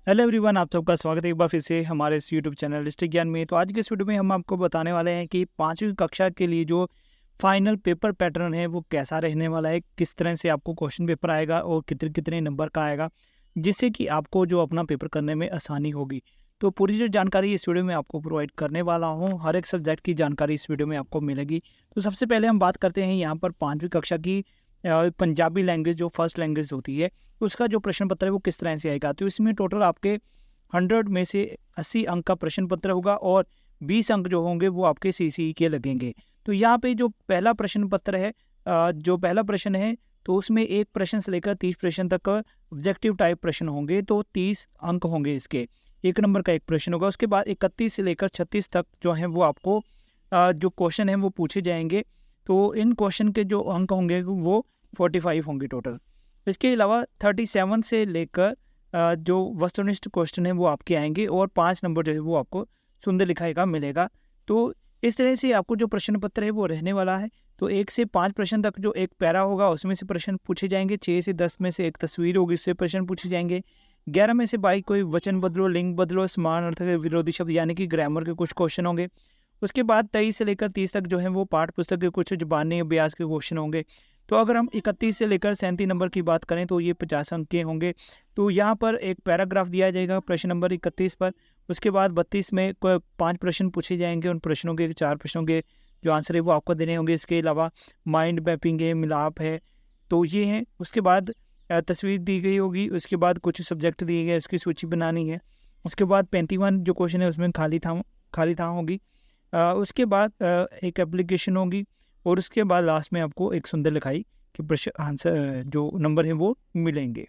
Hello everyone, आप सबका स्वागत है एक बार फिर से हमारे इस यूट्यूब चैनल डिस्ट्रिक्ट ज्ञान में। तो आज के इस वीडियो में हम आपको बताने वाले हैं कि 5वीं कक्षा के लिए जो फाइनल पेपर पैटर्न है वो कैसा रहने वाला है, किस तरह से आपको क्वेश्चन पेपर आएगा और कितने कितने नंबर का आएगा, जिससे कि आपको जो अपना पेपर करने में आसानी होगी। तो पूरी जो जानकारी इस वीडियो में आपको प्रोवाइड करने वाला हूँ, हर एक सब्जेक्ट की जानकारी इस वीडियो में आपको मिलेगी। तो सबसे पहले हम बात करते हैं यहाँ पर 5वीं कक्षा की पंजाबी लैंग्वेज जो फर्स्ट लैंग्वेज होती है, उसका जो प्रश्न पत्र है वो किस तरह से आएगा। तो इसमें टोटल आपके 100 में से 80 अंक का प्रश्न पत्र होगा और 20 अंक जो होंगे वो आपके सीसीई के लगेंगे। तो यहाँ पे जो पहला प्रश्न पत्र है, जो पहला प्रश्न है, तो उसमें एक प्रश्न से लेकर 30 प्रश्न तक ऑब्जेक्टिव टाइप प्रश्न होंगे, तो 30 अंक होंगे इसके। एक नंबर का एक प्रश्न होगा। उसके बाद 31 से लेकर 36 तक जो है वो आपको जो क्वेश्चन है वो पूछे जाएंगे। तो इन क्वेश्चन के जो अंक होंगे वो 45 होंगे टोटल। इसके अलावा 37 से लेकर जो वस्तुनिष्ठ क्वेश्चन है वो आपके आएंगे और 5 नंबर जो है वो आपको सुंदर लिखाई का मिलेगा। तो इस तरह से आपको जो प्रश्न पत्र है वो रहने वाला है। तो 1 से 5 प्रश्न तक जो एक पैरा होगा उसमें से प्रश्न पूछे जाएंगे। 6 से 10 में से एक तस्वीर होगी, उससे प्रश्न पूछे जाएंगे। 11 में से 22 कोई वचन बदलो, लिंग बदलो, समान अर्थ के विरोधी शब्द यानी कि ग्रामर के कुछ क्वेश्चन होंगे। उसके बाद 23 से लेकर 30 तक जो है वो पाठ्य पुस्तक के कुछ ज़ुबानी अभ्यास के क्वेश्चन होंगे। तो अगर हम 31 से लेकर 37 नंबर की बात करें तो ये 50 अंक के होंगे। तो यहाँ पर एक पैराग्राफ दिया जाएगा प्रश्न नंबर 31 पर। उसके बाद 32 में 5 प्रश्न पूछे जाएंगे। उन प्रश्नों के 4 प्रश्नों के जो आंसर है वो आपको देने होंगे। इसके अलावा माइंड मैपिंग है, मिलाप है, तो ये हैं। उसके बाद तस्वीर दी गई होगी। उसके बाद कुछ सब्जेक्ट दिए गए, उसकी सूची बनानी है। उसके बाद 35वां जो क्वेश्चन है उसमें खाली था होगी। उसके बाद एक एप्लीकेशन होगी और उसके बाद लास्ट में आपको एक सुंदर लिखाई कि प्रश्न आंसर जो नंबर है वो मिलेंगे।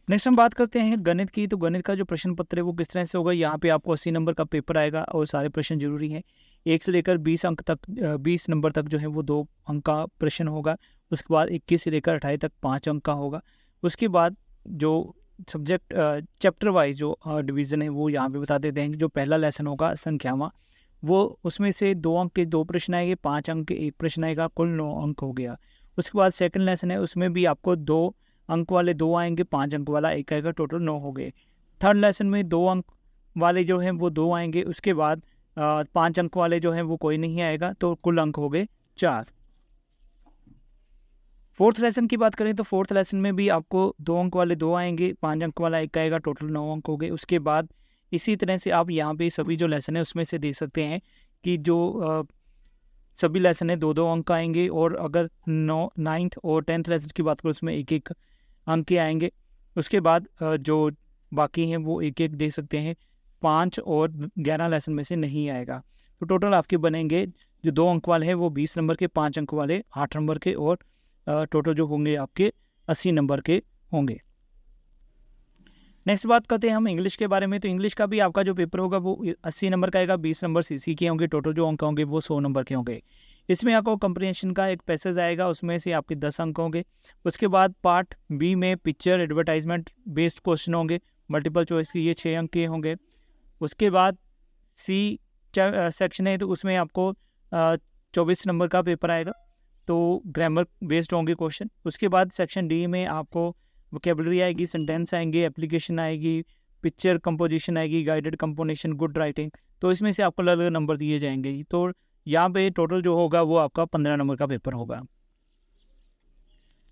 नेक्स्ट हम बात करते हैं गणित की। तो गणित का जो प्रश्न पत्र है वो किस तरह से होगा। यहाँ पे आपको 80 नंबर का पेपर आएगा और सारे प्रश्न जरूरी हैं। 1 से लेकर 20 अंक तक 20 नंबर तक जो है वो 2 अंक का प्रश्न होगा। उसके बाद 21 से लेकर 28 तक 5 अंक का होगा। उसके बाद जो सब्जेक्ट चैप्टर वाइज जो डिवीज़न है वो यहाँ पे बता देते हैं कि जो पहला लेसन होगा संख्यावां, वो उसमें से 2 अंक के 2 प्रश्न आएंगे, 5 अंक के 1 प्रश्न आएगा, कुल 9 अंक हो गया। उसके बाद सेकंड लेसन है, उसमें भी आपको 2 अंक वाले 2 आएंगे, 5 अंक वाला 1 आएगा, टोटल 9 हो गए। थर्ड लेसन में 2 अंक वाले जो हैं वो 2 आएंगे। उसके बाद 5 अंक वाले जो हैं वो कोई नहीं आएगा, तो कुल अंक हो गए 4। फोर्थ लेसन की बात करें तो फोर्थ लेसन में भी आपको 2 अंक वाले 2 आएंगे, 5 अंक वाला 1 आएगा, टोटल 9 अंक हो गए। उसके बाद इसी तरह से आप यहाँ पे सभी जो लेसन है उसमें से देख सकते हैं कि जो सभी लेसन है 2-2 अंक आएंगे। और अगर 9th और 10th लेसन की बात करें उसमें 1-1 अंक के आएंगे। उसके बाद जो बाकी हैं वो 1-1 दे सकते हैं। 5 और 11 लेसन में से नहीं आएगा। तो टोटल आपके बनेंगे जो 2 अंक वाले हैं वो 20 नंबर के, 5 अंक वाले 8 नंबर के, और टोटल जो होंगे आपके 80 नंबर के होंगे। नेक्स्ट बात करते हैं हम इंग्लिश के बारे में। तो इंग्लिश का भी आपका जो पेपर होगा वो 80 नंबर का आएगा, 20 नंबर सीसी के होंगे, टोटल जो अंक होंगे वो 100 नंबर के होंगे। इसमें आपको कंप्रीहेंशन का एक पैसेज आएगा, उसमें से आपके 10 अंक होंगे। उसके बाद पार्ट बी में पिक्चर एडवर्टाइजमेंट बेस्ड क्वेश्चन होंगे, मल्टीपल चॉइस के, ये 6 अंक के होंगे। उसके बाद सी सेक्शन है, तो उसमें आपको 24 नंबर का पेपर आएगा, तो ग्रामर बेस्ड होंगे क्वेश्चन। उसके बाद सेक्शन डी में आपको वोकेबलरी आएगी, सेंटेंस आएंगे, एप्लीकेशन आएगी, पिक्चर कंपोजिशन आएगी, गाइडेड कंपोजिशन, गुड राइटिंग। तो इसमें से आपको अलग अलग नंबर दिए जाएंगे। तो यहाँ पे टोटल जो होगा वो आपका 15 नंबर का पेपर होगा।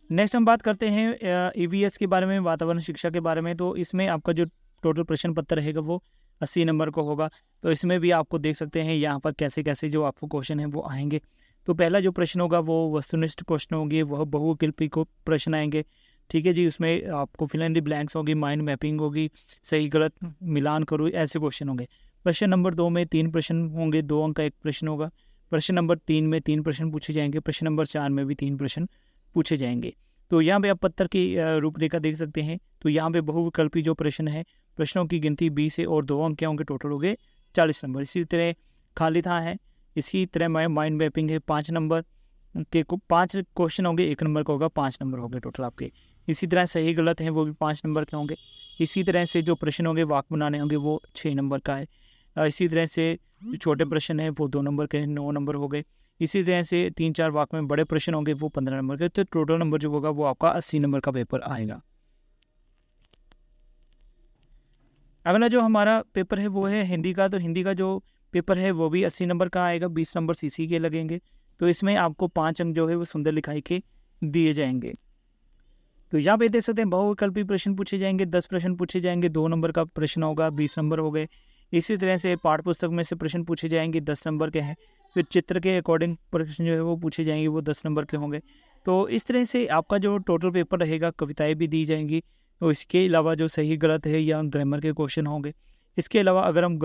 नेक्स्ट हम बात करते हैं ईवीएस के बारे में, वातावरण शिक्षा के बारे में। तो इसमें आपका जो टोटल प्रश्न पत्र रहेगा वो 80 नंबर का होगा। तो इसमें भी आपको देख सकते हैं यहाँ पर कैसे कैसे जो आपको क्वेश्चन है वो आएंगे। तो पहला जो प्रश्न होगा वो वस्तुनिष्ठ क्वेश्चन होंगे, वह बहुविकल्पी को प्रश्न आएंगे। ठीक है जी, उसमें आपको फिल इन द ब्लैंक्स होगी, माइंड मैपिंग होगी, सही गलत मिलान करो, ऐसे क्वेश्चन होंगे। प्रश्न नंबर 2 में 3 प्रश्न होंगे, 2 अंक का एक प्रश्न होगा। प्रश्न नंबर 3 में 3 प्रश्न पूछे जाएंगे। प्रश्न नंबर 4 में भी 3 प्रश्न पूछे जाएंगे। तो यहाँ पे आप पत्र की रूपरेखा देख सकते हैं। तो यहाँ पे बहुविकल्पी जो प्रश्न है, प्रश्नों की गिनती 20 से और 2 अंक क्या होंगे, टोटल हो गए 40 नंबर। इसी तरह खाली था है, इसी तरह माइंड मैपिंग है, 5 नंबर के 5 क्वेश्चन होंगे, 1 नंबर का होगा, 5 नंबर हो गए टोटल आपके। इसी तरह सही गलत है वो भी 5 नंबर के होंगे। इसी तरह से जो प्रश्न होंगे वाक्य बनाने होंगे वो 6 नंबर का है। इसी तरह से जो छोटे प्रश्न हैं वो 2 नंबर के, 9 नंबर हो गए। इसी तरह से 3-4 वाक्य में बड़े प्रश्न होंगे वो 15 नंबर के। तो टोटल नंबर जो होगा वो आपका 80 नंबर का पेपर आएगा। अगला जो हमारा पेपर है वो है हिंदी का। तो हिंदी का जो पेपर है वो भी 80 नंबर का आएगा, 20 नंबर सीसी के लगेंगे। तो इसमें आपको 5 अंक जो है वो सुंदर लिखाई के दिए जाएंगे। तो यहाँ पे देख सकते हैं बहुविकल्पी प्रश्न पूछे जाएंगे, 10 प्रश्न पूछे जाएंगे, 2 नंबर का प्रश्न होगा, 20 नंबर हो गए। इसी तरह से पाठ्य पुस्तक में से प्रश्न पूछे जाएंगे, 10 नंबर के हैं। फिर चित्र के अकॉर्डिंग प्रश्न जो है वो पूछे जाएंगे, वो 10 नंबर के होंगे। तो इस तरह से आपका जो टोटल पेपर रहेगा, कविताएं भी दी जाएंगी। तो इसके अलावा जो सही गलत है या ग्रामर के क्वेश्चन होंगे। इसके अलावा अगर हम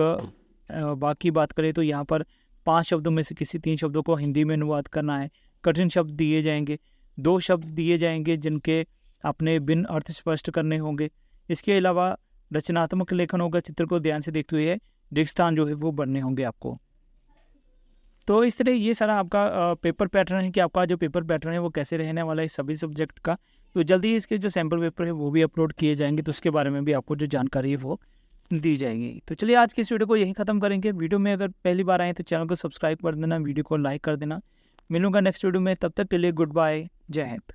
बाकी बात करें तो यहाँ पर 5 शब्दों में से किसी 3 शब्दों को हिंदी में अनुवाद करना है। कठिन शब्द दिए जाएंगे, 2 शब्द दिए जाएंगे जिनके अपने बिन अर्थ स्पष्ट करने होंगे। इसके अलावा रचनात्मक लेखन होगा, चित्र को ध्यान से देखते हुए रिक्त स्थान जो है वो भरने होंगे आपको। तो इस तरह ये सारा आपका पेपर पैटर्न है कि आपका जो पेपर पैटर्न है वो कैसे रहने वाला है सभी सब्जेक्ट का। तो जल्दी ही इसके जो सैम्पल पेपर है वो भी अपलोड किए जाएंगे, तो उसके बारे में भी आपको जो जानकारी है वो दी जाएगी। तो चलिए आज की इस वीडियो को यहीं ख़त्म करेंगे। वीडियो में अगर पहली बार आए तो चैनल को सब्सक्राइब कर देना, वीडियो को लाइक कर देना। मिलूंगा नेक्स्ट वीडियो में, तब तक के लिए गुड बाय, जय हिंद।